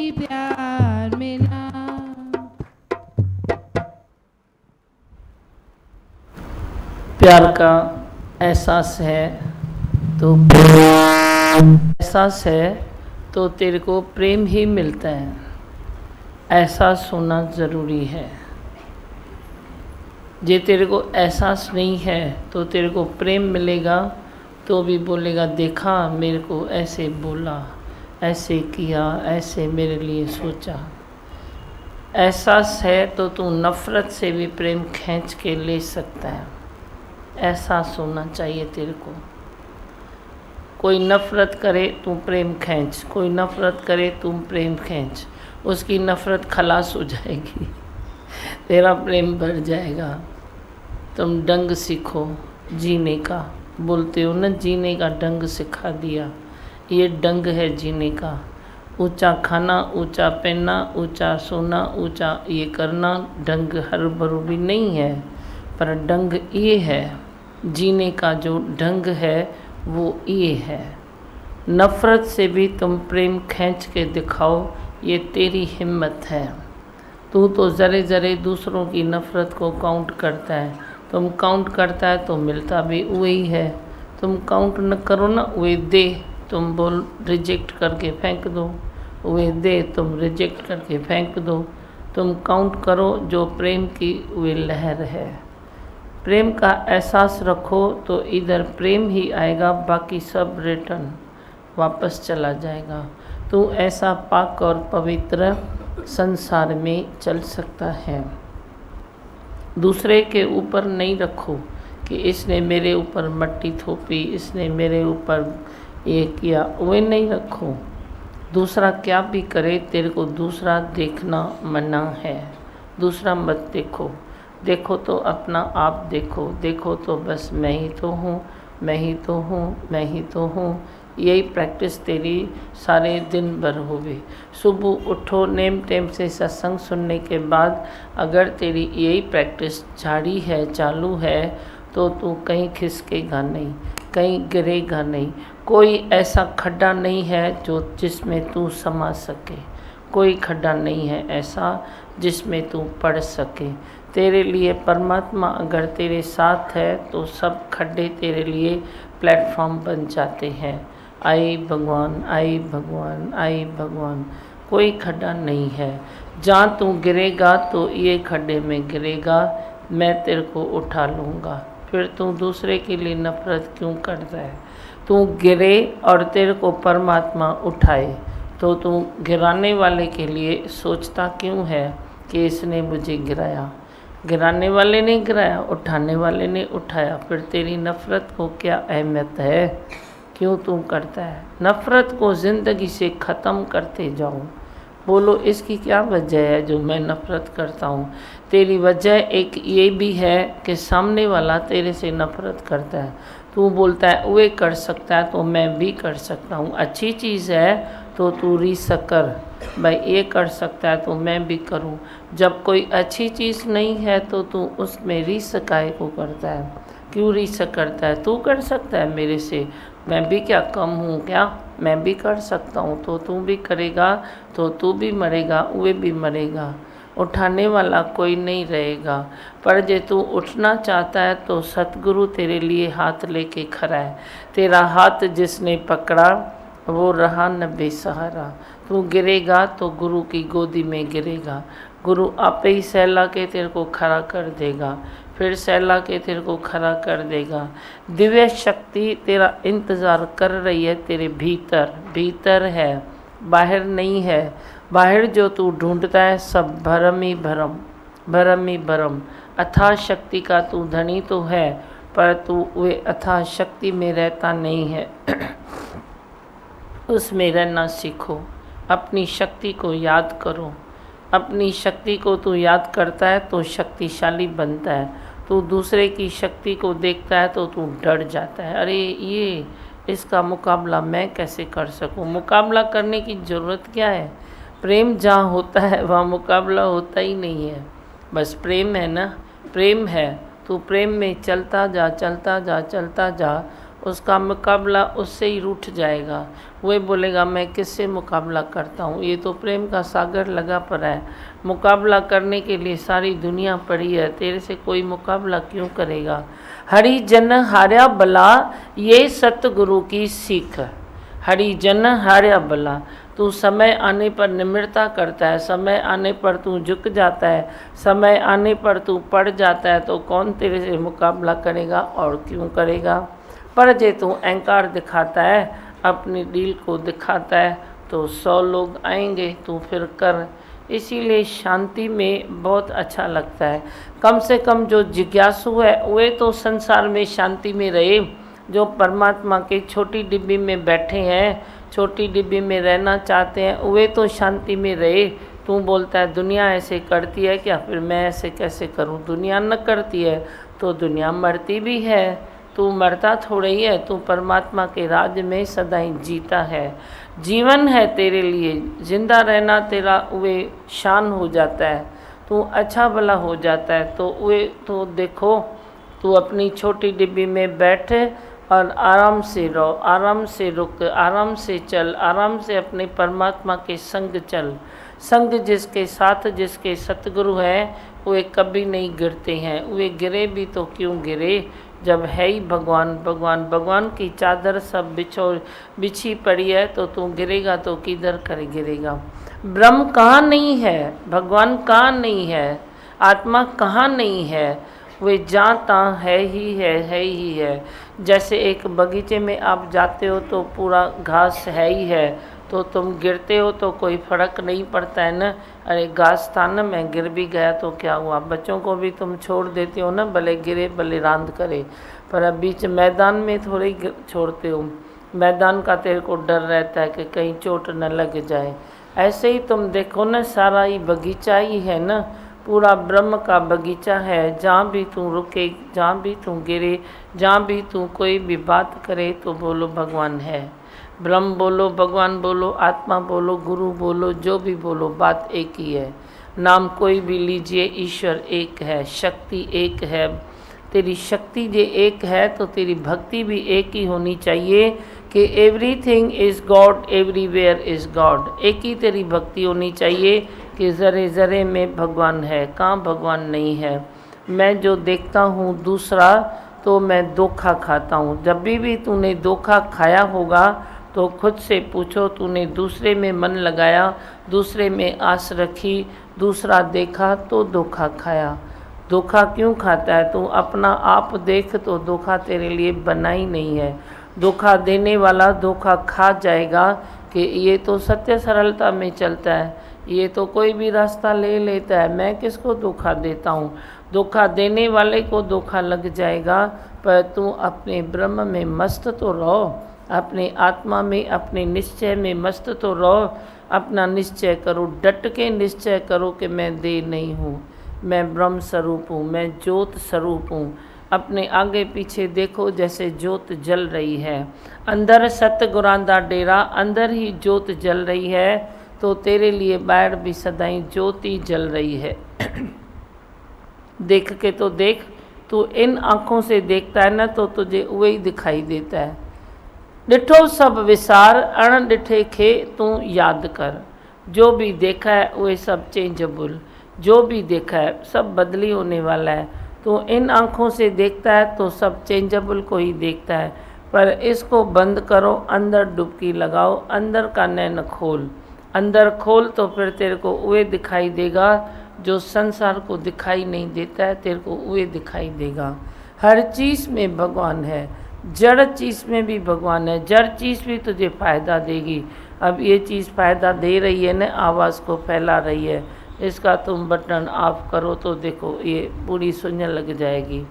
ही प्यार मिला। प्यार का एहसास है तो तेरे को प्रेम ही मिलता है। एहसास होना ज़रूरी है। जे तेरे को एहसास नहीं है तो तेरे को प्रेम मिलेगा तो भी बोलेगा देखा मेरे को ऐसे बोला, ऐसे किया, ऐसे मेरे लिए सोचा। एहसास है तो तू नफ़रत से भी प्रेम खींच के ले सकता है। एहसास होना चाहिए तेरे को। कोई नफ़रत करे तू प्रेम खींच, कोई नफ़रत करे तुम प्रेम खींच, उसकी नफ़रत खलास हो जाएगी, तेरा प्रेम बढ़ जाएगा। तुम ढंग सीखो जीने का। बोलते हो ना जीने का ढंग सिखा दिया, ये ढंग है जीने का। ऊंचा खाना, ऊंचा पहनना, ऊंचा सोना, ऊंचा ये करना ढंग हर बरूबी नहीं है, पर ढंग ये है। जीने का जो ढंग है वो ये है। नफ़रत से भी तुम प्रेम खींच के दिखाओ, ये तेरी हिम्मत है। तू तो ज़रे ज़रे दूसरों की नफ़रत को काउंट करता है। तुम काउंट करता है तो मिलता भी वही है। तुम काउंट न करो ना, वे दे तुम बोल रिजेक्ट करके फेंक दो, वे दे तुम रिजेक्ट करके फेंक दो। तुम काउंट करो जो प्रेम की वे लहर है। प्रेम का एहसास रखो तो इधर प्रेम ही आएगा, बाकी सब रिटर्न वापस चला जाएगा। तू ऐसा पाक और पवित्र संसार में चल सकता है। दूसरे के ऊपर नहीं रखो कि इसने मेरे ऊपर मट्टी थोपी, इसने मेरे ऊपर ये किया, वे नहीं रखो। दूसरा क्या भी करे तेरे को दूसरा देखना मना है। दूसरा मत देखो। देखो तो अपना आप देखो। देखो तो बस मैं ही तो हूँ, मैं ही तो हूँ, मैं ही तो हूँ। यही प्रैक्टिस तेरी सारे दिन भर होगी। सुबह उठो, नेम टेम से सत्संग सुनने के बाद अगर तेरी यही प्रैक्टिस जारी है, चालू है, तो तू कहीं खिसकेगा नहीं, कहीं गिरेगा नहीं। कोई ऐसा खड्डा नहीं है जो जिसमें तू समा सके। कोई खड्डा नहीं है ऐसा जिसमें तू पड़ सके। तेरे लिए परमात्मा अगर तेरे साथ है तो सब खड्डे तेरे लिए प्लेटफॉर्म बन जाते हैं। आई भगवान, आई भगवान, आई भगवान। कोई खड्डा नहीं है। जहाँ तू गिरेगा तो ये खड्डे में गिरेगा, मैं तेरे को उठा लूँगा। फिर तू दूसरे के लिए नफ़रत क्यों करता है? तू गिरे और तेरे को परमात्मा उठाए तो तू गिराने वाले के लिए सोचता क्यों है कि इसने मुझे गिराया? गिराने वाले ने गिराया, उठाने वाले ने उठाया। फिर तेरी नफ़रत को क्या अहमियत है? क्यों तू करता है? नफ़रत को ज़िंदगी से ख़त्म करते जाओ। बोलो इसकी क्या वजह है जो मैं नफ़रत करता हूँ? तेरी वजह एक ये भी है कि सामने वाला तेरे से नफ़रत करता है। तू बोलता है वे कर सकता है तो मैं भी कर सकता हूँ। अच्छी चीज़ है तो तू रीस कर, भाई ये कर सकता है तो मैं भी करूँ। जब कोई अच्छी चीज़ नहीं है तो तू उसमें रीस काहे को करता है? क्यों रीस करता है? तू कर सकता है मेरे से, मैं भी क्या कम हूँ क्या? मैं भी कर सकता हूँ तो तू भी करेगा तो तू भी मरेगा, वे भी मरेगा। उठाने वाला कोई नहीं रहेगा। पर जे तू उठना चाहता है तो सतगुरु तेरे लिए हाथ लेके खड़ा है। तेरा हाथ जिसने पकड़ा वो रहा न बेसहारा। तू गिरेगा तो गुरु की गोदी में गिरेगा। गुरु आपे ही सहला के तेरे को खड़ा कर देगा, फिर सहला के तेरे को खड़ा कर देगा। दिव्य शक्ति तेरा इंतज़ार कर रही है तेरे भीतर। भीतर है, बाहर नहीं है। बाहर जो तू ढूंढता है सब भरम ही भरम, भरम ही भरम। अथाह शक्ति का तू धनी तो है पर तू वे अथाह शक्ति में रहता नहीं है। उसमें रहना सीखो। अपनी शक्ति को याद करो। अपनी शक्ति को तू याद करता है तो शक्तिशाली बनता है। तू दूसरे की शक्ति को देखता है तो तू डर जाता है, अरे ये इसका मुकाबला मैं कैसे कर सकूं? मुकाबला करने की ज़रूरत क्या है? प्रेम जहाँ होता है वहाँ मुकाबला होता ही नहीं है। बस प्रेम है ना, प्रेम है। तू प्रेम में चलता जा, चलता जा, चलता जा। उसका मुकाबला उससे ही रूठ जाएगा। वही बोलेगा मैं किससे मुकाबला करता हूँ। ये तो प्रेम का सागर लगा पड़ा है, मुकाबला करने के लिए सारी दुनिया पड़ी है, तेरे से कोई मुकाबला क्यों करेगा। हरि जन हार्या बला, ये सतगुरु की सीख। हरि जन हार्या बला, तू समय आने पर निम्रता करता है, समय आने पर तू झुक जाता है, समय आने पर तू पड़ जाता है, तो कौन तेरे से मुकाबला करेगा और क्यों करेगा। पर जे तू अहंकार दिखाता है, अपनी डील को दिखाता है, तो 100 लोग आएंगे, तू फिर कर। इसीलिए शांति में बहुत अच्छा लगता है। कम से कम जो जिज्ञासु है वे तो संसार में शांति में रहे। जो परमात्मा के छोटी डिब्बी में बैठे हैं, छोटी डिब्बी में रहना चाहते हैं, वे तो शांति में रहे। तू बोलता है दुनिया ऐसे करती है क्या, फिर मैं ऐसे कैसे करूं। दुनिया न करती है तो दुनिया मरती भी है, तू मरता थोड़ा ही है। तू परमात्मा के राज में सदा ही जीता है। जीवन है तेरे लिए, जिंदा रहना तेरा वे शान हो जाता है। तू अच्छा भला हो जाता है तो वे तो देखो, तू अपनी छोटी डिब्बी में बैठ और आराम से रहो, आराम से रुक, आराम से चल, आराम से अपने परमात्मा के संग चल। संग जिसके साथ, जिसके सतगुरु हैं, वे कभी नहीं गिरते हैं। वे गिरे भी तो क्यों गिरे, जब है ही भगवान। भगवान भगवान की चादर सब बिछी पड़ी है, तो तू गिरेगा तो किधर कर गिरेगा। ब्रह्म कहाँ नहीं है, भगवान कहाँ नहीं है, आत्मा कहाँ नहीं है, वे जहाँ तहाँ है ही है। जैसे एक बगीचे में आप जाते हो तो पूरा घास है ही है, तो तुम गिरते हो तो कोई फर्क नहीं पड़ता है ना। अरे घास था ना, मैं गिर भी गया तो क्या हुआ। बच्चों को भी तुम छोड़ देते हो ना, भले गिरे भले रांद करे, पर अब बीच मैदान में थोड़े छोड़ते हो। मैदान का तेरे को डर रहता है कि कहीं चोट न लग जाए। ऐसे ही तुम देखो ना, सारा ही बगीचा ही है ना, पूरा ब्रह्म का बगीचा है। जहाँ भी तू रुके, जहाँ भी तू गिरे, जहाँ भी तू कोई भी बात करे, तो बोलो भगवान है। ब्रह्म बोलो, भगवान बोलो, आत्मा बोलो, गुरु बोलो, जो भी बोलो, बात एक ही है। नाम कोई भी लीजिए, ईश्वर एक है, शक्ति एक है। तेरी शक्ति जे एक है तो तेरी भक्ति भी एक ही होनी चाहिए कि everything is God, everywhere is God. एक ही तेरी भक्ति होनी चाहिए कि ज़रे ज़रे में भगवान है, कहाँ भगवान नहीं है। मैं जो देखता हूँ दूसरा, तो मैं धोखा खाता हूँ। जब भी तूने धोखा खाया होगा तो खुद से पूछो, तूने दूसरे में मन लगाया, दूसरे में आस रखी, दूसरा देखा तो धोखा खाया। धोखा क्यों खाता है? तू अपना आप देख, तो धोखा तेरे लिए बना ही नहीं है। धोखा देने वाला धोखा खा जाएगा कि ये तो सत्य सरलता में चलता है, ये तो कोई भी रास्ता ले लेता है, मैं किसको धोखा देता हूँ। धोखा देने वाले को धोखा लग जाएगा, पर तू अपने ब्रह्म में मस्त तो रहो, अपने आत्मा में, अपने निश्चय में मस्त तो रहो। अपना निश्चय करो, डट के निश्चय करो कि मैं देह नहीं हूँ, मैं ब्रह्म स्वरूप हूँ, मैं ज्योत स्वरूप हूँ। अपने आगे पीछे देखो, जैसे ज्योत जल रही है। अंदर सतगुरां दा डेरा, अंदर ही ज्योत जल रही है, तो तेरे लिए बाहर भी सदाई ज्योति जल रही है। देख के तो देख, तू इन आँखों से देखता है ना, तो तुझे वही दिखाई देता है। डिठो सब विसार, अण डिठे खे तू याद कर। जो भी देखा है वह सब चेंजेबल, जो भी देखा है सब बदली होने वाला है। तो इन आँखों से देखता है तो सब चेंजेबल को ही देखता है। पर इसको बंद करो, अंदर डुबकी लगाओ, अंदर का नैन खोल, अंदर खोल, तो फिर तेरे को वह दिखाई देगा जो संसार को दिखाई नहीं देता है, तेरे को वह दिखाई देगा। हर चीज़ में भगवान है, जड़ चीज़ में भी भगवान है। जड़ चीज़ भी तुझे फ़ायदा देगी। अब ये चीज़ फ़ायदा दे रही है ना, आवाज़ को फैला रही है, इसका तुम बटन ऑफ करो तो देखो ये पूरी सुनने लग जाएगी,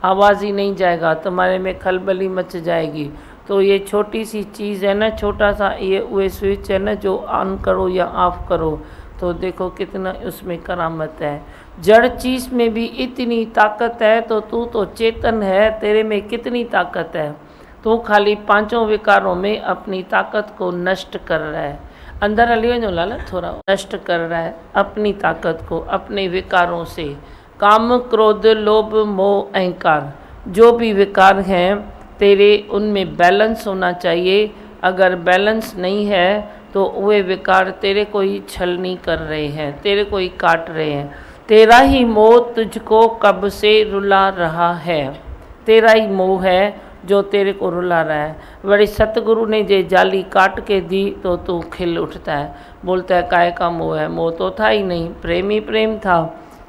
आवाज़ ही नहीं जाएगा, तुम्हारे में खलबली मच जाएगी। तो ये छोटी सी चीज़ है ना, छोटा सा ये वो स्विच है ना, जो ऑन करो या ऑफ करो तो देखो कितना उसमें करामत है। जड़ चीज़ में भी इतनी ताकत है, तो तू तो चेतन है, तेरे में कितनी ताकत है। तू खाली पांचों विकारों में अपनी ताकत को नष्ट कर रहा है। अंदर अलियो जो लाला थोड़ा नष्ट कर रहा है अपनी ताकत को, अपने विकारों से। काम, क्रोध, लोभ, मोह, अहंकार, जो भी विकार हैं तेरे उनमें बैलेंस होना चाहिए। अगर बैलेंस नहीं है तो वे विकार तेरे को ही छलनी कर रहे हैं, तेरे को ही काट रहे हैं। तेरा ही मोह तुझको कब से रुला रहा है, तेरा ही मोह है जो तेरे को रुला रहा है। बड़ी सतगुरु ने जे जाली काट के दी तो तू खिल उठता है, बोलता है काय का मोह है, मोह तो था ही नहीं, प्रेम ही प्रेम था।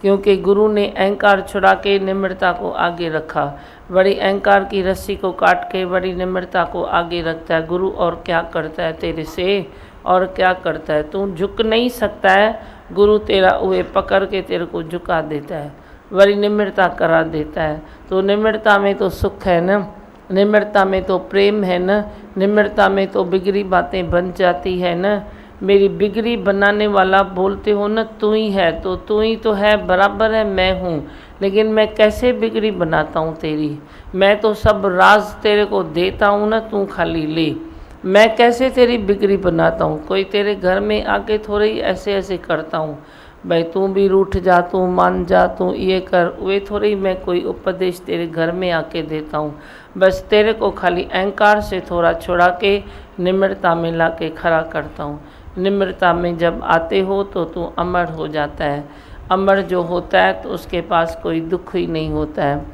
क्योंकि गुरु ने अहंकार छुड़ा के निम्रता को आगे रखा। बड़ी अहंकार की रस्सी को काट के बड़ी निम्रता को आगे रखता है गुरु। और क्या करता है तेरे से, और क्या करता है, तू झुक नहीं सकता है, गुरु तेरा उहे पकड़ के तेरे को झुका देता है, बड़ी निम्रता करा देता है। तो निम्रता में तो सुख है न, निम्रता में तो प्रेम है न, निम्रता में तो बिगड़ी बातें बन जाती है न। मेरी बिगड़ी बनाने वाला बोलते हो न तू ही है, तो तू ही तो है, बराबर है मैं हूँ, लेकिन मैं कैसे बिगड़ी बनाता हूँ तेरी, मैं तो सब राज तेरे को देता हूँ ना, तू खाली ले। मैं कैसे तेरी बिगड़ी बनाता हूँ, कोई तेरे घर में आके थोड़ी ऐसे ऐसे करता हूँ, भाई तू भी रूठ जा, तू मान जा, तू ये कर, वे थोड़ी मैं कोई उपदेश तेरे घर में आके देता हूँ। बस तेरे को खाली अहंकार से थोड़ा छुड़ा के निम्रता में ला के खड़ा करता हूँ। निम्रता में जब आते हो तो तू अमर हो जाता है। अमर जो होता है तो उसके पास कोई दुख ही नहीं होता है।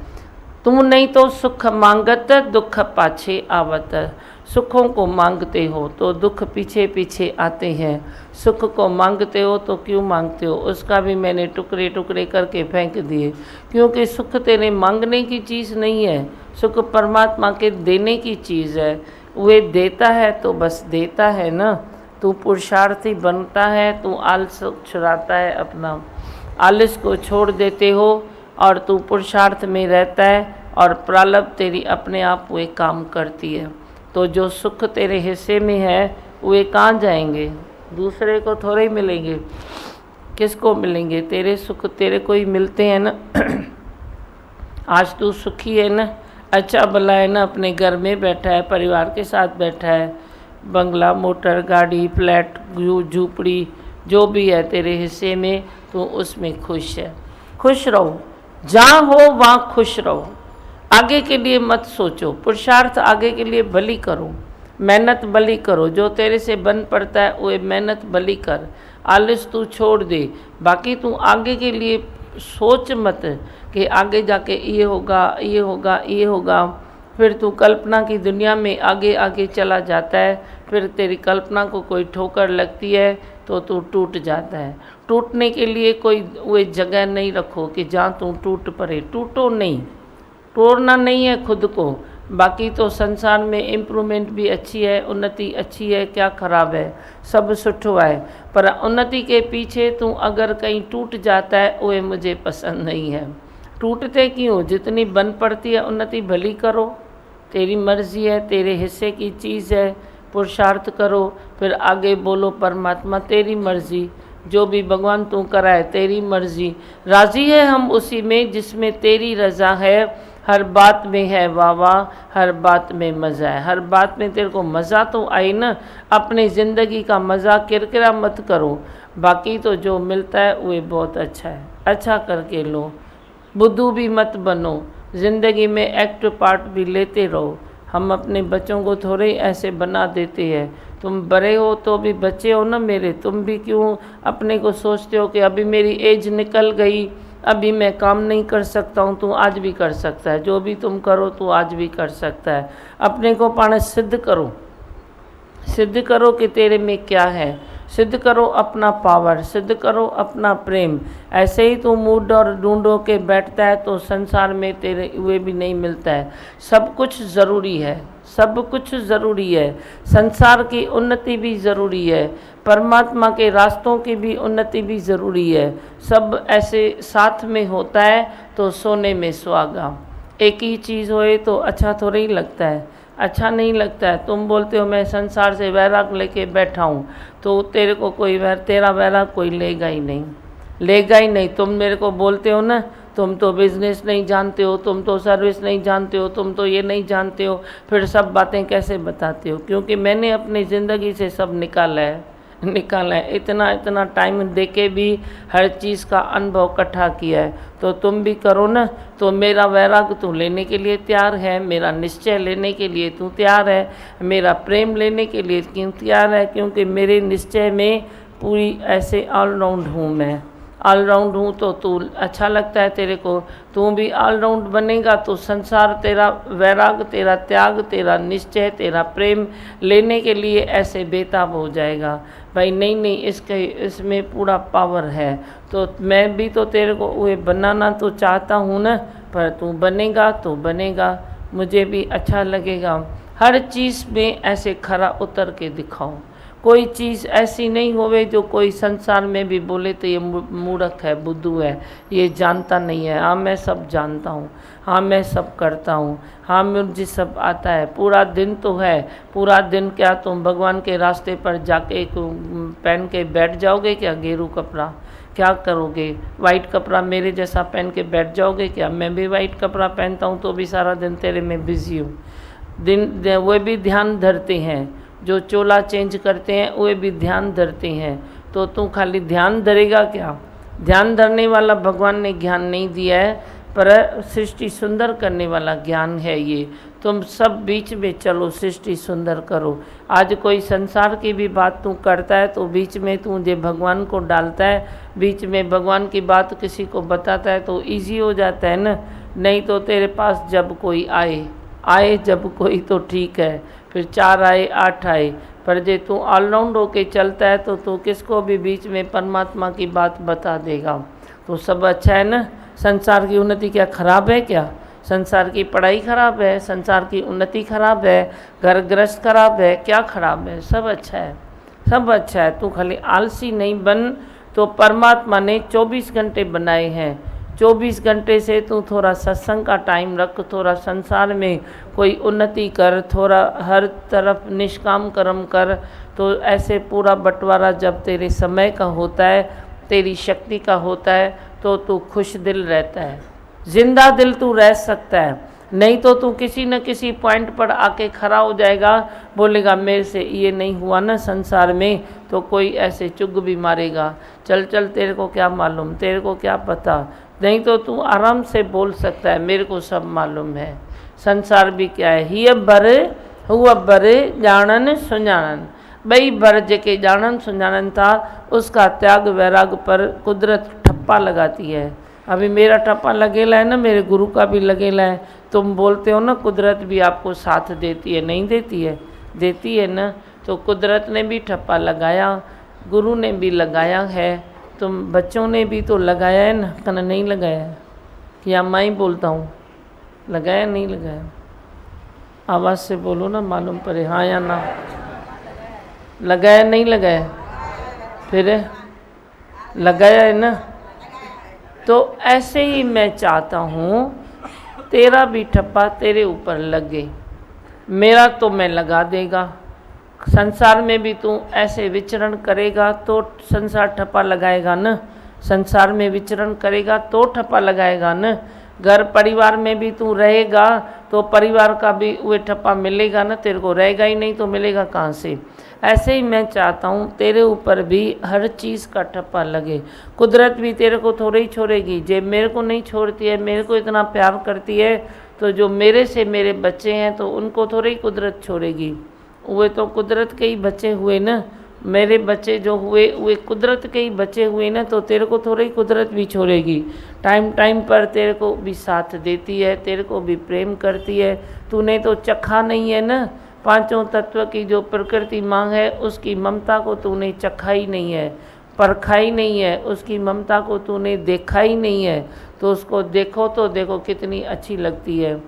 तुम नहीं तो सुख मांगत दुख पाछे आवत, सुखों को मांगते हो तो दुख पीछे पीछे आते हैं। सुख को मांगते हो तो क्यों मांगते हो, उसका भी मैंने टुकड़े टुकड़े करके फेंक दिए, क्योंकि सुख तेरे मांगने की चीज़ नहीं है, सुख परमात्मा के देने की चीज़ है। वे देता है तो बस देता है ना, तू पुरुषार्थी बनता है, तू आलस छुड़ाता है, अपना आलस को छोड़ देते हो और तू पुरुषार्थ में रहता है और प्रारब्ध तेरी अपने आप वे काम करती है। तो जो सुख तेरे हिस्से में है वे कहाँ जाएंगे, दूसरे को थोड़े ही मिलेंगे, किसको मिलेंगे, तेरे सुख तेरे को ही मिलते हैं ना। आज तू सुखी है ना, अच्छा भला है ना, अपने घर में बैठा है, परिवार के साथ बैठा है, बंगला मोटर गाड़ी फ्लैट झूपड़ी जो भी है तेरे हिस्से में, तो उसमें खुश है। खुश रहो, जहाँ हो वहाँ खुश रहो, आगे के लिए मत सोचो, पुरुषार्थ आगे के लिए भली करो, मेहनत भली करो, जो तेरे से बन पड़ता है वो मेहनत भली कर, आलस तू छोड़ दे। बाकी तू आगे के लिए सोच मत कि आगे जाके ये होगा ये होगा ये होगा, फिर तू कल्पना की दुनिया में आगे आगे चला जाता है, फिर तेरी कल्पना को कोई ठोकर लगती है तो तू टूट जाता है। टूटने के लिए कोई वो जगह नहीं रखो कि जहाँ तू टूट पड़े, टूटो नहीं, तोड़ना नहीं है खुद को। बाकी तो संसार में इम्प्रूवमेंट भी अच्छी है, उन्नति अच्छी है, क्या ख़राब है, सब सुठो है, पर उन्नति के पीछे तू अगर कहीं टूट जाता है वो मुझे पसंद नहीं है। टूटते क्यों, जितनी बन पड़ती है उन्नति भली करो, तेरी मर्ज़ी है, तेरे हिस्से की चीज़ है, पुरुषार्थ करो, फिर आगे बोलो परमात्मा तेरी मर्ज़ी, जो भी भगवान तू कराए तेरी मर्ज़ी, राज़ी है हम उसी में जिसमें तेरी रज़ा है। हर बात में है वाह वाह, हर बात में मज़ा है, हर बात में तेरे को मज़ा तो आई ना। अपनी ज़िंदगी का मज़ा किरकिरा मत करो, बाकी तो जो मिलता है वो बहुत अच्छा है, अच्छा करके लो, बुद्धू भी मत बनो, ज़िंदगी में एक्टिव पार्ट भी लेते रहो। हम अपने बच्चों को थोड़े ऐसे बना देते हैं, तुम बड़े हो तो भी बच्चे हो ना मेरे, तुम भी क्यों अपने को सोचते हो कि अभी मेरी एज निकल गई, अभी मैं काम नहीं कर सकता हूँ, तू आज भी कर सकता है, जो भी तुम करो तू आज भी कर सकता है। अपने को पाने सिद्ध करो, सिद्ध करो कि तेरे में क्या है, सिद्ध करो अपना पावर, सिद्ध करो अपना प्रेम। ऐसे ही तू मूड और ढूंढो के बैठता है तो संसार में तेरे हुए भी नहीं मिलता है। सब कुछ ज़रूरी है, सब कुछ ज़रूरी है, संसार की उन्नति भी ज़रूरी है, परमात्मा के रास्तों की भी उन्नति भी ज़रूरी है। सब ऐसे साथ में होता है तो सोने में सुहागा। एक ही चीज़ होए तो अच्छा थोड़ा ही लगता है, अच्छा नहीं लगता है। तुम बोलते हो मैं संसार से वैराग लेके बैठा हूँ, तो तेरे को कोई तेरा वैराग कोई लेगा ही नहीं, लेगा ही नहीं। तुम मेरे को बोलते हो ना तुम तो बिज़नेस नहीं जानते हो, तुम तो सर्विस नहीं जानते हो, तुम तो ये नहीं जानते हो, फिर सब बातें कैसे बताते हो? क्योंकि मैंने अपनी ज़िंदगी से सब निकाला है, निकाला है, इतना इतना टाइम देके भी हर चीज़ का अनुभव इकट्ठा किया है, तो तुम भी करो ना। तो मेरा वैराग तू लेने के लिए तैयार है, मेरा निश्चय लेने के लिए तू तैयार है, मेरा प्रेम लेने के लिए क्यों तैयार है? क्योंकि मेरे निश्चय में पूरी ऐसे ऑलराउंड हूँ मैं, ऑलराउंड हूँ। तो तू अच्छा लगता है तेरे को, तू भी ऑलराउंड बनेगा तो संसार तेरा वैराग, तेरा त्याग, तेरा निश्चय, तेरा प्रेम लेने के लिए ऐसे बेताब हो जाएगा। भाई नहीं नहीं, इसमें पूरा पावर है। तो मैं भी तो तेरे को वो बनाना तो चाहता हूँ ना, पर तू बनेगा तो बनेगा, मुझे भी अच्छा लगेगा। हर चीज़ में ऐसे खरा उतर के दिखाओ, कोई चीज़ ऐसी नहीं होवे जो कोई संसार में भी बोले तो ये मूर्ख है, बुद्धू है, ये जानता नहीं है। हाँ मैं सब जानता हूँ, हाँ मैं सब करता हूँ, हाँ मुझे सब आता है। पूरा दिन तो है, पूरा दिन क्या तुम भगवान के रास्ते पर जाके पहन के बैठ जाओगे क्या? गेरू कपड़ा क्या करोगे? वाइट कपड़ा मेरे जैसा पहन के बैठ जाओगे क्या? मैं भी वाइट कपड़ा पहनता हूँ तो भी सारा दिन तेरे में बिजी हूँ। वो भी ध्यान धरते हैं, जो चोला चेंज करते हैं वे भी ध्यान धरते हैं। तो तू खाली ध्यान धरेगा क्या? ध्यान धरने वाला भगवान ने ज्ञान नहीं दिया है, पर सृष्टि सुंदर करने वाला ज्ञान है ये। तुम सब बीच में चलो, सृष्टि सुंदर करो। आज कोई संसार की भी बात तू करता है तो बीच में तू जो भगवान को डालता है, बीच में भगवान की बात किसी को बताता है तो इजी हो जाता है ना। नहीं तो तेरे पास जब कोई आए जब कोई तो ठीक है, फिर 4 आए 8 आए, पर जे तू ऑलराउंड होके चलता है तो तू किसको भी बीच में परमात्मा की बात बता देगा। तो सब अच्छा है ना। संसार की उन्नति क्या खराब है क्या? संसार की पढ़ाई खराब है, संसार की उन्नति खराब है, घर गृहस्थ खराब है, क्या खराब है? सब अच्छा है, सब अच्छा है। तू खाली आलसी नहीं बन। तो परमात्मा ने 24 घंटे बनाए हैं, 24 घंटे से तू थोड़ा सत्संग का टाइम रख, थोड़ा संसार में कोई उन्नति कर, थोड़ा हर तरफ निष्काम कर्म कर। तो ऐसे पूरा बंटवारा जब तेरे समय का होता है, तेरी शक्ति का होता है, तो तू खुश दिल रहता है, जिंदा दिल तू रह सकता है। नहीं तो तू किसी न किसी पॉइंट पर आके खड़ा हो जाएगा, बोलेगा मेरे से ये नहीं हुआ ना संसार में, तो कोई ऐसे चुग भी मारेगा। चल चल, तेरे को क्या मालूम, तेरे को क्या पता। नहीं तो तू आराम से बोल सकता है मेरे को सब मालूम है। संसार भी क्या है, हिय बर हुआ बर जानन सुञानन। बई बर जेके जानन सुञानन था, उसका त्याग वैराग पर कुदरत ठप्पा लगाती है। अभी मेरा ठप्पा लगेला है ना, मेरे गुरु का भी लगेला है। तुम बोलते हो ना कुदरत भी आपको साथ देती है, नहीं देती है? देती है ना। तो कुदरत ने भी ठप्पा लगाया, गुरु ने भी लगाया है, तुम बच्चों ने भी तो लगाया है ना, कहना नहीं लगाया है? या मैं ही बोलता हूँ? लगाया नहीं लगाया? आवाज़ से बोलो ना, मालूम पड़े हाँ या ना। लगाया नहीं लगाया? फिर लगाया है ना। तो ऐसे ही मैं चाहता हूँ तेरा भी ठप्पा तेरे ऊपर लगे, मेरा तो मैं लगा देगा। संसार में भी तू ऐसे विचरण करेगा तो संसार ठप्पा लगाएगा न। संसार में विचरण करेगा तो ठप्पा लगाएगा न। घर परिवार में भी तू रहेगा तो परिवार का भी वो ठप्पा मिलेगा न, तेरे को रहेगा ही नहीं तो मिलेगा कहाँ से। ऐसे ही मैं चाहता हूँ तेरे ऊपर भी हर चीज़ का ठप्पा लगे। कुदरत भी तेरे को थोड़े ही छोड़ेगी, जे मेरे को नहीं छोड़ती है, मेरे को इतना प्यार करती है, तो जो मेरे से मेरे बच्चे हैं तो उनको थोड़े ही कुदरत छोड़ेगी। वे तो कुदरत के ही बच्चे हुए ना, मेरे बच्चे जो हुए वे कुदरत के ही बच्चे हुए ना, तो तेरे को थोड़ी कुदरत भी छोड़ेगी। टाइम टाइम पर तेरे को भी साथ देती है, तेरे को भी प्रेम करती है। तूने तो चखा नहीं है ना, पांचों तत्व की जो प्रकृति मांग है उसकी ममता को तूने चखा ही नहीं है, परखा ही नहीं है, उसकी ममता को तूने देखा ही नहीं है। तो उसको देखो तो देखो कितनी अच्छी लगती है,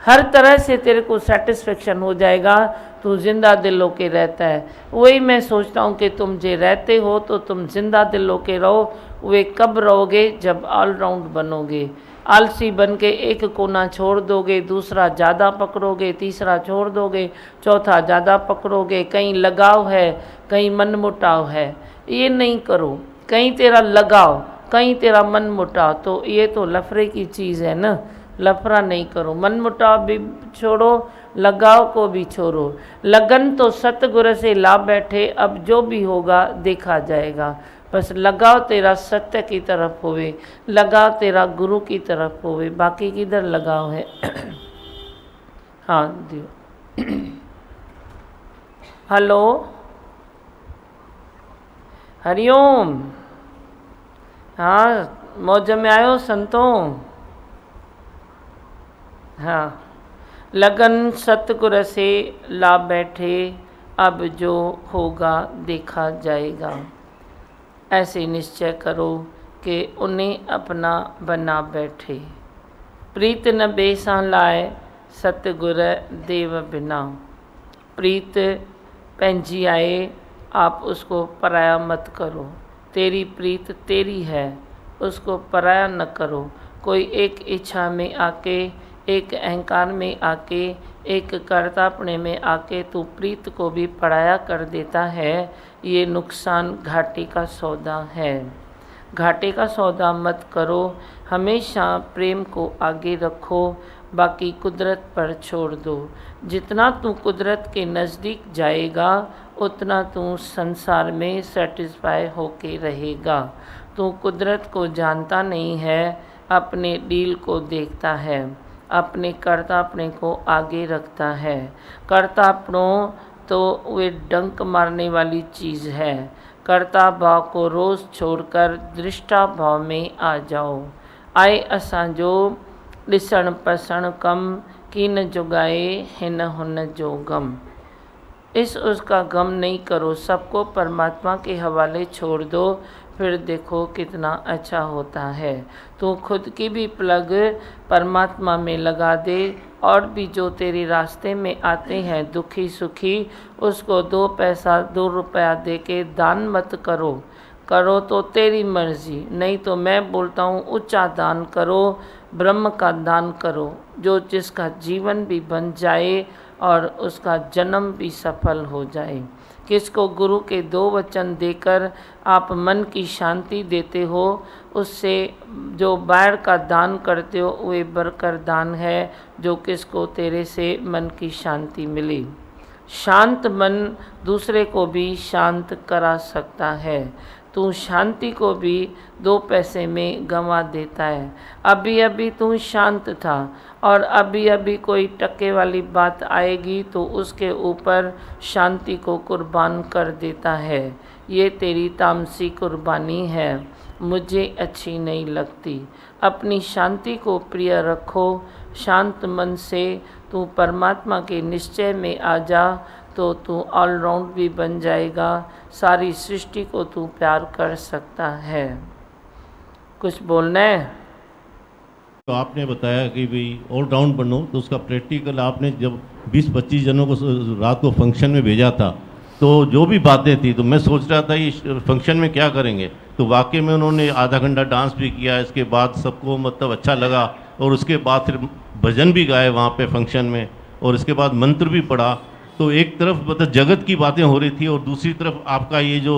हर तरह से तेरे को सेटिस्फेक्शन हो जाएगा, तू जिंदा दिल होके रहता है। वही मैं सोचता हूँ कि तुम जे रहते हो तो तुम जिंदा दिल होके रहो। वे कब रहोगे? जब ऑलराउंड बनोगे। आलसी बन के एक कोना छोड़ दोगे, दूसरा ज़्यादा पकड़ोगे, तीसरा छोड़ दोगे, चौथा ज़्यादा पकड़ोगे। कहीं लगाव है, कहीं मनमुटाव है, ये नहीं करो। कहीं तेरा लगाव, कहीं तेरा मनमुटाव, तो ये तो लफड़े की चीज़ है ना। लफड़ा नहीं करो, मनमुटाव भी छोड़ो, लगाव को भी छोड़ो। लगन तो सतगुरु से ला बैठे, अब जो भी होगा देखा जाएगा। बस लगाव तेरा सत्य की तरफ होवे, लगाव तेरा गुरु की तरफ होवे, बाकी किधर लगाव है। हाँ दियो। हेलो, हरिओम। हाँ, मौज में आयो संतों। हाँ, लगन सतगुरु से ला बैठे, अब जो होगा देखा जाएगा। ऐसे निश्चय करो कि उन्हें अपना बना बैठे। प्रीत न बेसा लाए, सतगुर देव बिना। प्रीत पंहिंजी आए, आप उसको पराया मत करो। तेरी प्रीत तेरी है, उसको पराया न करो। कोई एक इच्छा में आके, एक अहंकार में आके, एक कर्तापने में आके तू प्रीत को भी पराया कर देता है। ये नुकसान घाटे का सौदा है। घाटे का सौदा मत करो। हमेशा प्रेम को आगे रखो, बाकी कुदरत पर छोड़ दो। जितना तू कुदरत के नज़दीक जाएगा, उतना तू संसार में सेटिस्फाई होके रहेगा। तू कुदरत को जानता नहीं है, अपने डील को देखता है, अपने कर्तापने को आगे रखता है। कर्तापनों तो वे डंक मारने वाली चीज़ है। कर्ता भाव को रोज़ छोड़कर दृष्टा भाव में आ जाओ। आए असांजो ॾिसण पसण कम, कीन जुगाए हिन हुन जो गम। इस उसका गम नहीं करो, सबको परमात्मा के हवाले छोड़ दो, फिर देखो कितना अच्छा होता है। तो खुद की भी प्लग परमात्मा में लगा दे, और भी जो तेरे रास्ते में आते हैं दुखी सुखी, उसको 2 पैसा 2 रुपया दे के दान मत करो। करो तो तेरी मर्जी, नहीं तो मैं बोलता हूँ ऊंचा दान करो, ब्रह्म का दान करो, जो जिसका जीवन भी बन जाए और उसका जन्म भी सफल हो जाए। किसको गुरु के 2 वचन देकर आप मन की शांति देते हो, उससे जो बाहर का दान करते हो वे बरकर दान है, जो किसको तेरे से मन की शांति मिली। शांत मन दूसरे को भी शांत करा सकता है। तू शांति को भी 2 पैसे में गंवा देता है। अभी अभी तू शांत था और अभी अभी कोई टके वाली बात आएगी तो उसके ऊपर शांति को कुर्बान कर देता है। ये तेरी तामसी कुर्बानी है, मुझे अच्छी नहीं लगती। अपनी शांति को प्रिय रखो। शांत मन से तू परमात्मा के निश्चय में आ जा, तो तू ऑलराउंड भी बन जाएगा। सारी सृष्टि को तू प्यार कर सकता है। कुछ बोलना है? तो आपने बताया कि भाई ऑलराउंड बनो, तो उसका प्रैक्टिकल आपने जब 20-25 जनों को रात को फंक्शन में भेजा था, तो जो भी बातें थी, तो मैं सोच रहा था ये फंक्शन में क्या करेंगे, तो वाकई में उन्होंने आधा घंटा डांस भी किया। इसके बाद सबको मतलब अच्छा लगा, और उसके बाद फिर भजन भी गाए वहाँ पे फंक्शन में, और इसके बाद मंत्र भी पढ़ा। तो एक तरफ मतलब जगत की बातें हो रही थी, और दूसरी तरफ आपका ये जो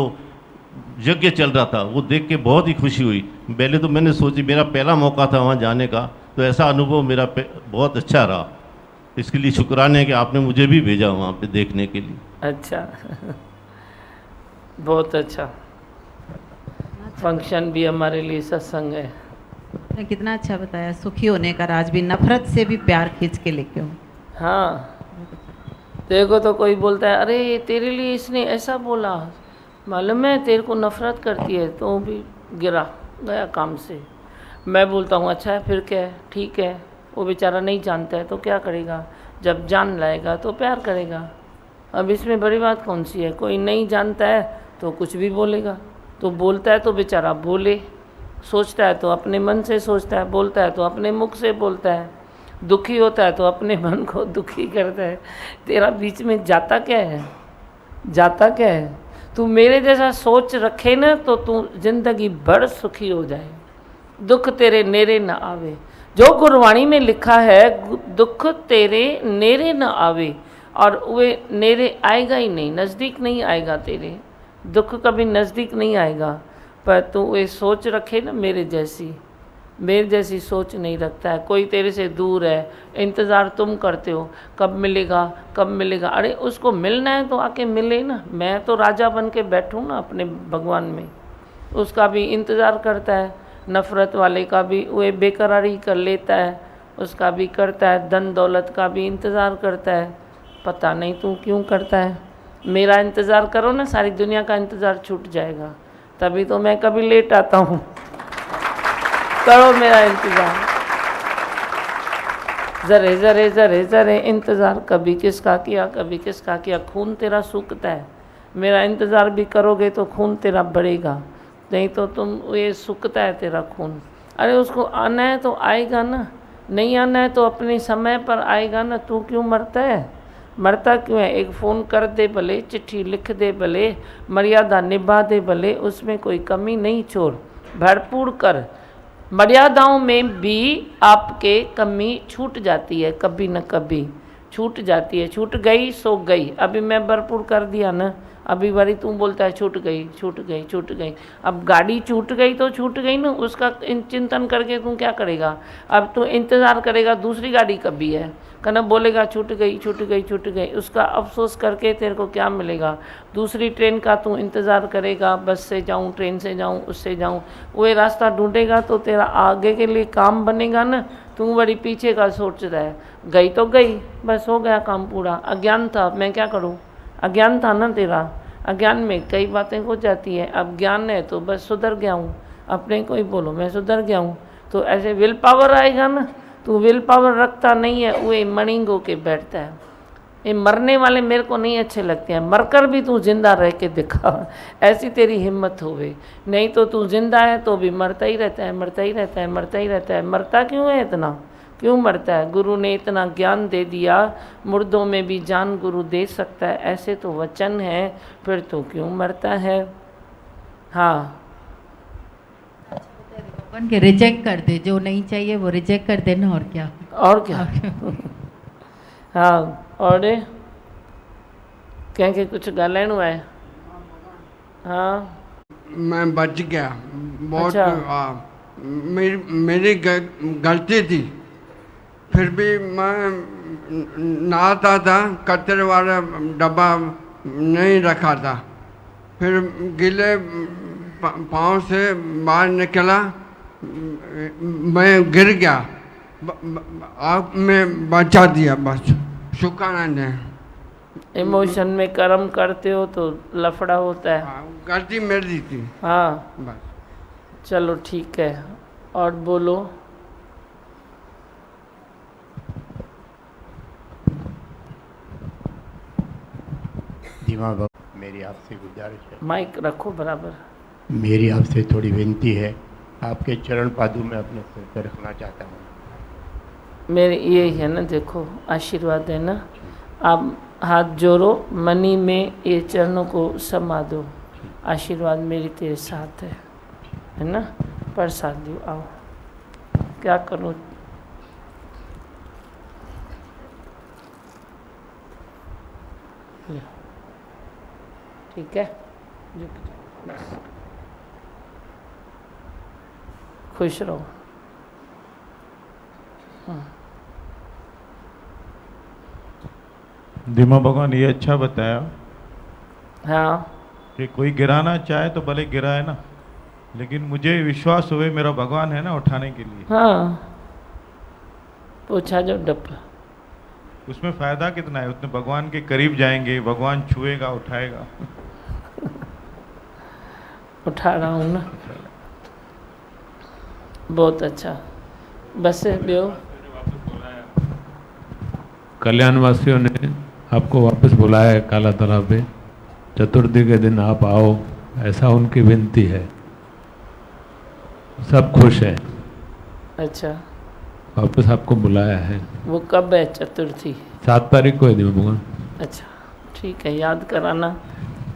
यज्ञ चल रहा था, वो देख के बहुत ही खुशी हुई। पहले तो मैंने सोची, मेरा पहला मौका था वहाँ जाने का, तो ऐसा अनुभव मेरा बहुत अच्छा रहा। इसके लिए शुक्राने कि आपने मुझे भी भेजा वहाँ पे देखने के लिए। अच्छा, बहुत अच्छा। फंक्शन भी हमारे लिए सत्संग है। कितना अच्छा बताया, सुखी होने का राज भी, नफरत से भी प्यार खींच के लेके हो। हाँ, देखो तो कोई बोलता है अरे तेरे लिए इसने ऐसा बोला, मालूम है तेरे को नफरत करती है, तो भी गिरा गया काम से। मैं बोलता हूँ अच्छा है, फिर क्या है, ठीक है। वो बेचारा नहीं जानता है तो क्या करेगा, जब जान लाएगा तो प्यार करेगा। अब इसमें बड़ी बात कौन सी है? कोई नहीं जानता है तो कुछ भी बोलेगा, तो बोलता है तो बेचारा बोले। सोचता है तो अपने मन से सोचता है, बोलता है तो अपने मुख से बोलता है, दुखी होता है तो अपने मन को दुखी करता है। तेरा बीच में जाता क्या है? जाता क्या है? तू मेरे जैसा सोच रखे ना तो तू जिंदगी भर सुखी हो जाए, दुख तेरे नेरे न आवे। जो गुरबाणी में लिखा है, दुख तेरे नेरे न आवे, और वे नेरे आएगा ही नहीं, नज़दीक नहीं आएगा। तेरे दुख कभी नज़दीक नहीं आएगा, पर तू वे सोच रखे ना मेरे जैसी, मेरे जैसी सोच नहीं रखता है। कोई तेरे से दूर है, इंतज़ार तुम करते हो कब मिलेगा कब मिलेगा। अरे उसको मिलना है तो आके मिले ना। मैं तो राजा बन के बैठूँ ना अपने भगवान में। उसका भी इंतज़ार करता है, नफ़रत वाले का भी वो बेकरारी कर लेता है, उसका भी करता है, धन दौलत का भी इंतज़ार करता है। पता नहीं तू क्यों करता है। मेरा इंतज़ार करो ना, सारी दुनिया का इंतज़ार छूट जाएगा। तभी तो मैं कभी लेट आता हूँ। करो मेरा इंतज़ार, ज़रे ज़रे ज़रे ज़रे इंतज़ार। कभी किसका किया कभी किसका किया। खून तेरा सूखता है, मेरा इंतज़ार भी करोगे तो खून तेरा बढ़ेगा, नहीं तो तुम ये सूखता है तेरा खून। अरे उसको आना है तो आएगा ना, नहीं आना है तो अपने समय पर आएगा ना। तू क्यों मरता है, मरता क्यों है। एक फ़ोन कर दे भले, चिट्ठी लिख दे भले, मर्यादा निभा दे भले, उसमें कोई कमी नहीं छोड़, भरपूर कर। मर्यादाओं में भी आपके कमी छूट जाती है, कभी न कभी छूट जाती है। छूट गई सो गई। अभी मैं भरपूर कर दिया ना, अभी बारी तू बोलता है छूट गई छूट गई छूट गई। अब गाड़ी छूट गई तो छूट गई ना, उसका चिंतन करके तू क्या करेगा। अब तू इंतज़ार करेगा दूसरी गाड़ी कभी है, कहना बोलेगा छूट गई छूट गई छूट गई। उसका अफसोस करके तेरे को क्या मिलेगा। दूसरी ट्रेन का तू इंतज़ार करेगा, बस से जाऊँ ट्रेन से जाऊँ उससे जाऊँ, वही रास्ता ढूंढेगा तो तेरा आगे के लिए काम बनेगा ना। तू बड़ी पीछे का सोच रहा है। गई तो गई, बस हो गया काम पूरा। अज्ञान था, मैं क्या करूँ, अज्ञान था ना तेरा। अज्ञान में कई बातें हो जाती है। अब ज्ञान है तो बस सुधर गया हूँ, अपने को ही बोलो मैं सुधर गया हूँ। तो ऐसे विल पावर आएगा ना। तू विल पावर रखता नहीं है, वो मणिंग होके बैठता है। ये मरने वाले मेरे को नहीं अच्छे लगते हैं। मरकर भी तू जिंदा रह के दिखा, ऐसी तेरी हिम्मत होवे। नहीं तो तू जिंदा है तो भी मरता ही रहता है, मरता ही रहता है, मरता ही रहता है। मरता क्यों है इतना, क्यों मरता है। गुरु ने इतना ज्ञान दे दिया, मुर्दों में भी जान गुरु दे सकता है, ऐसे तो वचन है, फिर तो क्यों मरता है। हाँ भगवान के रिजेक्ट कर दे, जो नहीं चाहिए वो रिजेक्ट कर देना, और क्या। और क्या। हाँ और कहेंगे कुछ ॻाल्हाइणो है। हाँ मैं बच गया बहुत। अच्छा। मेरी गलती थी, फिर भी मैं नहाता था, कचरे वाला डब्बा नहीं रखा था। फिर गीले पाँव से बाहर निकला, मैं गिर गया, आप में बचा दिया, बस शुक्राना नहीं। इमोशन में कर्म करते हो तो लफड़ा होता है। गलती मेरी थी। हाँ बस चलो ठीक है, और बोलो। धीमा बाबा, मेरी आपसे गुजारिश है, माइक रखो बराबर। मेरी आपसे थोड़ी विनती है, आपके चरण पादू में अपने सिर पर रखना चाहता हूँ। मेरे ये है ना, देखो आशीर्वाद है ना, आप हाथ जोड़ो, मनी में ये चरणों को समा दो। आशीर्वाद मेरी तेरे साथ है ना। प्रसाद दो, आओ। क्या करूँ, ठीक है, बस खुश रहो। धीमा भगवान ये अच्छा बताया हाँ कि कोई गिराना चाहे तो भले गिराए ना, लेकिन मुझे विश्वास हुए मेरा भगवान है ना उठाने के लिए। हाँ पूछा जो डप, उसमें फायदा कितना है, उतने भगवान के करीब जाएंगे, भगवान छुएगा उठाएगा। उठा रहा हूँ ना, बहुत अच्छा। बस बियो कल्याण वासियों ने आपको वापस बुलाया है काला तालाब में, चतुर्थी के दिन आप आओ, ऐसा उनकी विनती है। सब खुश हैं, अच्छा। वापस आपको बुलाया है। वो कब है चतुर्थी? 7 तारीख को है धीमा भगवान। अच्छा ठीक है, याद कराना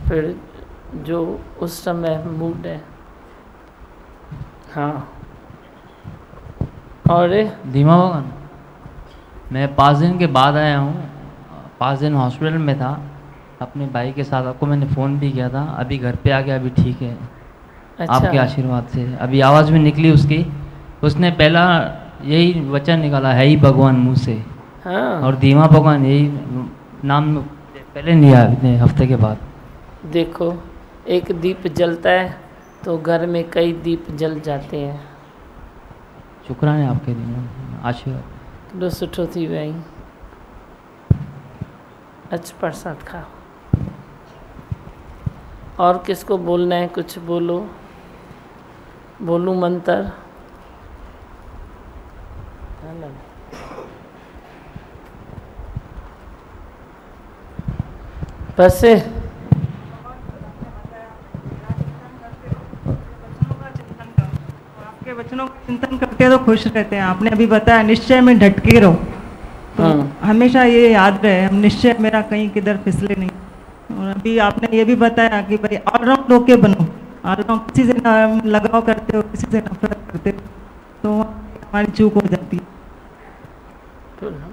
फिर जो उस समय मूड है। हाँ और धीमा भगवान, मैं 5 दिन के बाद आया हूँ। 5 दिन हॉस्पिटल में था अपने भाई के साथ, आपको मैंने फ़ोन भी किया था। अभी घर पे आ गया, अभी ठीक है। अच्छा। आपके आशीर्वाद से अभी आवाज़ भी निकली उसकी, उसने पहला यही वचन निकाला, है ही भगवान मुँह से, हाँ। और धीमा भगवान यही नाम पहले लिया इतने हफ्ते के बाद। देखो, एक दीप जलता है तो घर में कई दीप जल जाते हैं। शुक्राने आपके दिन आशीर्वाद। केॾो सुठो थी वियो आहीं। अच प्रसाद खाओ। और किसको बोलना है? कुछ बोलो। बोलूं मंत्र? है ना? बस आपके वचनों का चिंतन करके तो खुश रहते हैं। आपने अभी बताया निश्चय में ढटके रहो, तो हमेशा ये याद रहे, हम निश्चय मेरा कहीं किधर फिसले नहीं। और अभी आपने ये भी बताया कि भाई ऑलराउंड होके बनो, ऑलराउंड किसी से ना लगाव करते हो, किसी से नफरत करते हो, तो हमारी चूक हो जाती है।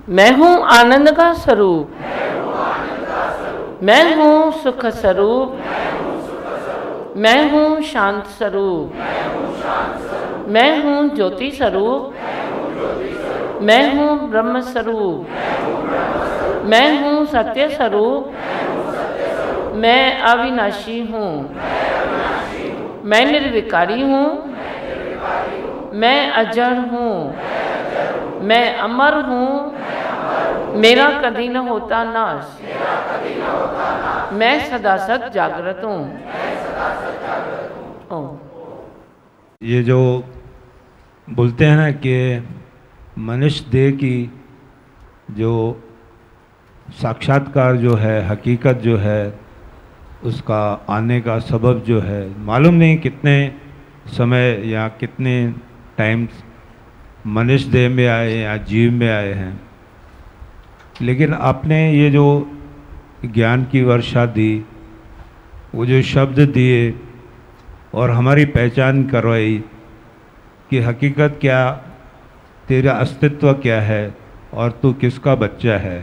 मैं हूँ आनंद का स्वरूप, मैं हूँ सुख स्वरूप, मैं हूँ शांत स्वरूप, मैं हूँ ज्योति स्वरूप, मैं हूँ ब्रह्म स्वरूप, मैं हूँ सत्य स्वरूप, मैं अविनाशी हूँ, मैं निर्विकारी हूँ, मैं अजर हूँ, मैं अमर हूँ, मेरा कभी न होता नाश, मैं सदा सद जागृत हूँ। ये जो बोलते हैं ना कि मनुष्य देह की जो साक्षात्कार जो है, हकीकत जो है, उसका आने का सबब जो है, मालूम नहीं कितने समय या कितने टाइम मनुष्य देह में आए या जीव में आए हैं, लेकिन आपने ये जो ज्ञान की वर्षा दी, वो जो शब्द दिए और हमारी पहचान करवाई कि हकीकत क्या, तेरा अस्तित्व क्या है और तू किसका बच्चा है,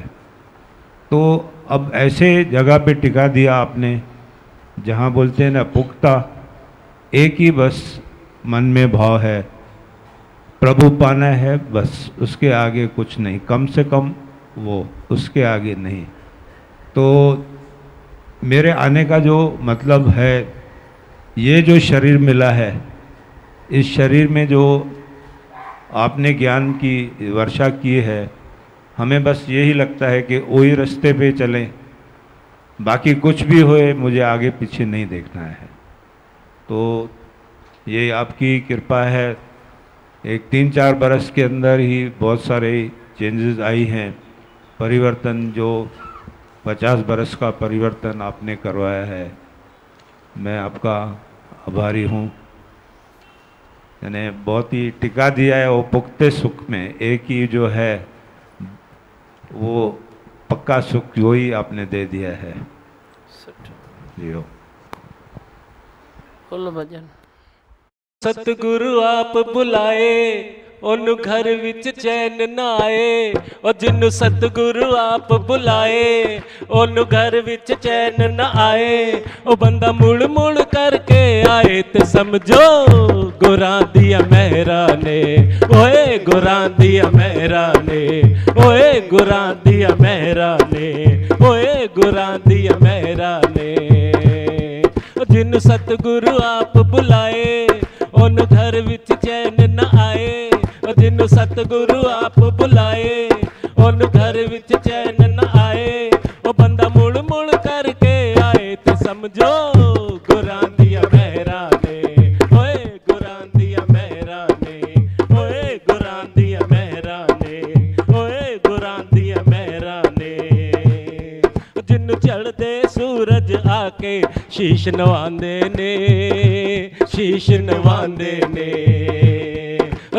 तो अब ऐसे जगह पे टिका दिया आपने जहाँ बोलते हैं ना पुख्ता, एक ही बस मन में भाव है, प्रभु पाना है बस, उसके आगे कुछ नहीं, कम से कम वो, उसके आगे नहीं। तो मेरे आने का जो मतलब है, ये जो शरीर मिला है, इस शरीर में जो आपने ज्ञान की वर्षा की है, हमें बस यही लगता है कि वही रास्ते पे चलें, बाकी कुछ भी होए मुझे आगे पीछे नहीं देखना है। तो ये आपकी कृपा है, एक 3-4 बरस के अंदर ही बहुत सारे चेंजेस आई हैं, परिवर्तन जो 50 बरस का परिवर्तन आपने करवाया है, मैं आपका आभारी हूँ। यानी बहुत ही टिका दिया है वो पुख्ते सुख में, एक ही जो है वो पक्का सुख वही आपने दे दिया है। जियो बोलो भजन। सतगुरु आप बुलाए ओनु घर विच चैन ना आए, और जिन्नू सतगुरु आप बुलाए ओनु घर विच चैन ना आए, ओ बंदा मुड़ मुड़ करके आए ते समझो गुरां दिया मेहरा ने, ओए गुरां दिया मेहरा ने, ओए गुरां दिया मेहरा ने, ओए गुरां दिया मेहरा ने। जिन्नू सतगुरु आप बुलाए ओनु घर विच चैन न आए, जिन्नू सतगुरु आप बुलाए ओनु घर विच चैन न आए, ओ बंदा मुड़ मुड़ करके आए ते समझो गुरां दिया मेहरा ने, ओए गुरां दिया मेहरा ने, ओए गुरां दिया मेहरा ने, ओए गुरां दिया मेहरा ने। जिन्नू चढ़दे सूरज आके शीश नवांदे ने, शीश नवांदे ने,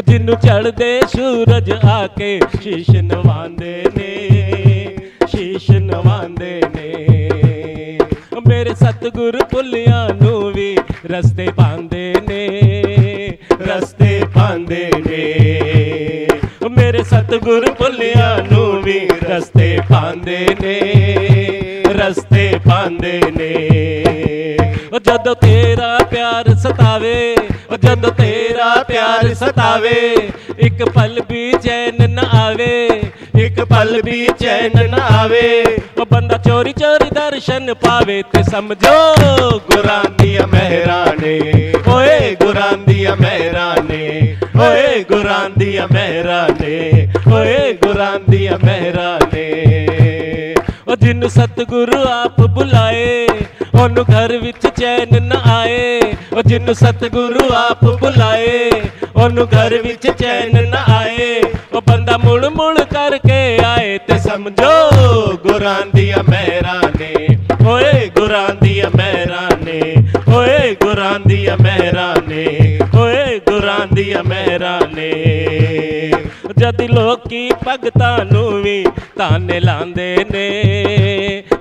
जिन्नू चढ़दे सूरज आके शीश नवांदे ने, शीश नवांदे ने। मेरे सतगुरु पुलियां नू भी रस्ते पांदे ने, रस्ते पांदे ने, मेरे सतगुरु पुलियां नू भी रस्ते पांदे ने, रस्ते पांदे ने। जदों तेरा प्यार सतावे, जदों तेरा का प्यार सतावे, एक पल भी चैन न आवे, एक पल भी चैन न आवे। ओ बंदा चोरी चोरी दर्शन पावे ते समझो गुरां दिया मेहरां ने, ओए गुरां दिया मेहरां ने, ओए गुरां दिया मेहरां ने, ओए गुरां दिया मेहरां ने। ओ जिन्नू सतगुरु आप बुलाए ओनू घर विच चैन न आए, ओ जिन्नू सतगुरु आप बुलाए ओनू घर विच चैन न आए। ओ बंदा मुड़ मुड़ करके आए ते समझो गुरां दिया मेहरां ने, ओए गुरां दिया मेहरां ने, ओए गुरां दिया मेहरां ने, ओए गुरां दिया मेहरां ने। जद लोकी भगतां नू वी ताने लांदे ने,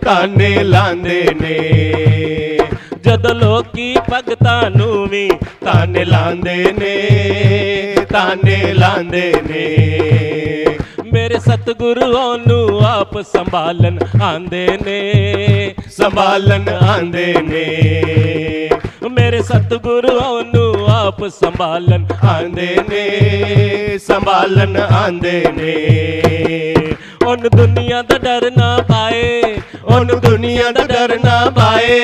ताने लांदे ने, जद लोकी भगतां नू वी ताने लांदे ने, ताने लांदे ने। मेरे सतगुरु ओनू आप संभालन आंदे ने, संभालन आंदे ने। मेरे सतगुरु ओनू आप संभालन आंदे ने, संभालन आंदे ने। ओन दुनिया दा डर ना पाए, ओन दुनिया दा डर ना पाए,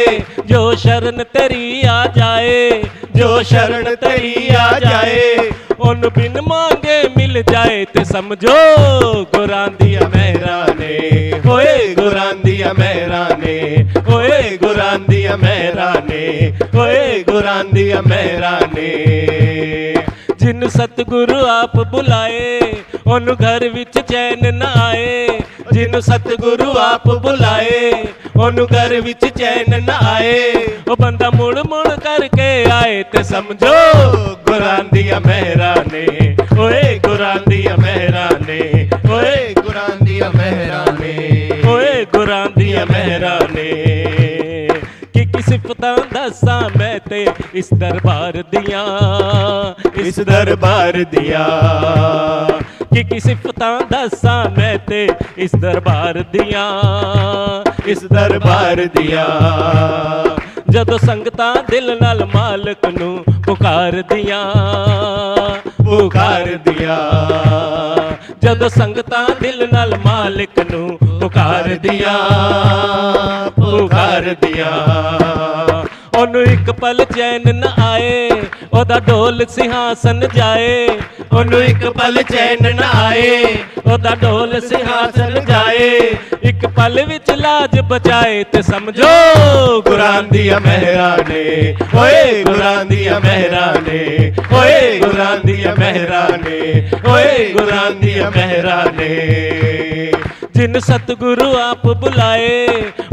जो शरण तेरी आ जाए, जो शरण तेरी आ जाए। ओन बिन मांगे मिल जाए ते समझो गुरां दिया मेहरां ने, ओए गुरां दिया मेहरां ने, ओए गुरां दिया मेहरां ने, ओए गुरां दिया मेहरां ने। जिन सतगुरु आप बुलाए ओनू घर विच चैन न आए, जिन सतगुरु आप बुलाए ओनू घर विच चैन न आए। ओ बंदा मुड़ मुड़ करके आए ते समझो गुरां दिया मेहरां ने, ओए गुरां दिया मेहरां ने, ओए गुरां दिया मेहरां ने, ओए गुरां दिया मेहरां ने। कि सिफतां दसां मैं ते इस दरबार दियां, इस दरबार दियां। कि सिफतां दसां मैं ते इस दरबार दियां, इस दरबार दियां। जदों संगतां दिल नाल मालक नू पुकार दियां, पुकार दियां। जदों संगतां दिल नाल मालिक नू पुकार दियां, पुकार दियां। ओनू एक पल चैन न आए, ओदा ढोल सिंहासन जाए। ओनू एक पल चैन न आए, ओदा ढोल सिंहासन जाए। एक पल विच लाज बचाए ते समझो गुरां दिया मेहरां ने, ओए गुरां दिया मेहरां ने, ओए गुरां दिया मेहरां ने, ओए गुरां दिया मेहरां ने। जिन सतगुरु आप बुलाए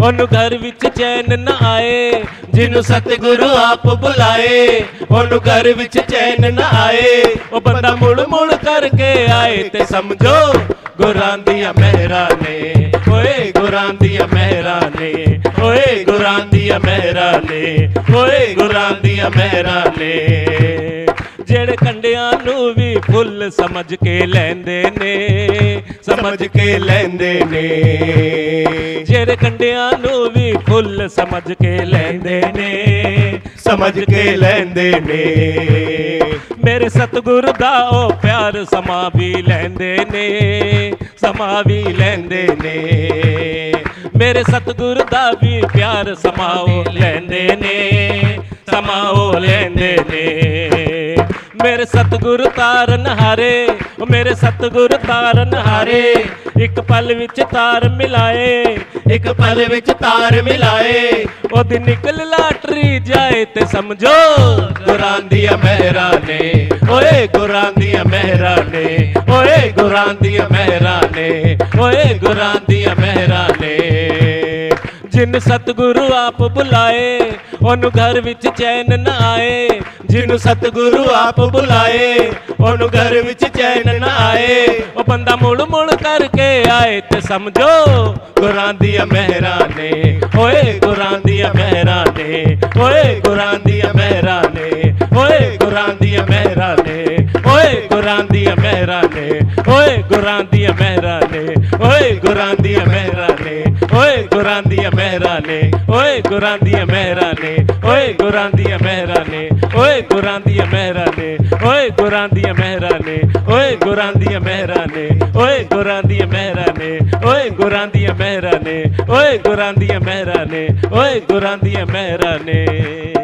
ओनू घर विच चैन न आए, जिन सतगुरु आप बुलाए ओनू घर विच चैन न आए। ओ बंदा मुड़ मुड़ करके आए ते समझो गुरां दिया मेहरां ने, ओए गुरां दिया मेहरां ने, ओए गुरां दिया मेहरां ने, ओए गुरां दिया मेहरां ने। जेड़े कंडियां नू भी फुल समझ के लैंदे ने, समझ के लैंदे ने। जेड़े कंडियां नू भी फुल समझ के लैंदे ने, समझ के लैंदे ने। मेरे सतगुरु दा ओ प्यार समा भी लैंदे ने, समा भी लैंदे ने। मेरे सतगुरु दा भी प्यार समाओ लैंदे ने, समाओ लैंदे ने। मेरे सतगुरु तारन हारे, मेरे सतगुरु तारन हारे। एक पल विच तार मिलाए, एक पल विच तार मिलाए। ओदी निकल लाटरी जाए ते समझो गुरां दिया मेहरां ने, ओए गुरां दिया मेहरां ने, ओए गुरां दिया मेहरां ने, ओए गुरां दिया मेहरां ने। जिन सतगुरु आप बुलाए ओनू घर विच चैन न आए, जिन सतगुरु आप बुलाए ओनू घर विच चैन न आए। ओ बंदा मुड़ मुड़ करके आए ते समझो गुरां दिया मेहरां ने, ओए गुरां दिया मेहरां ने, ओए गुरां दिया मेहरां ने, ओए गुरां दिया मेहरां ने, ओए गुरां दिया मेहरां ने, ओए गुरां दिया मेहरां ने, ओए गुरां दिया मेहरां ने, ओए गुरां दिया मेहरां ने, ओए गुरां दिया मेहरां ने, ओए गुरां दिया मेहरां ने, ओए गुरां दियां मेहरां ने, ओए गुरां दियां मेहरां ने, ओए गुरां दियां मेहरां ने, ओए गुरां दियां मेहरां ने, ओए गुरां दियां मेहरां ने, ओए गुरां दियां मेहरां ने, ओए गुरां दियां मेहरां ने।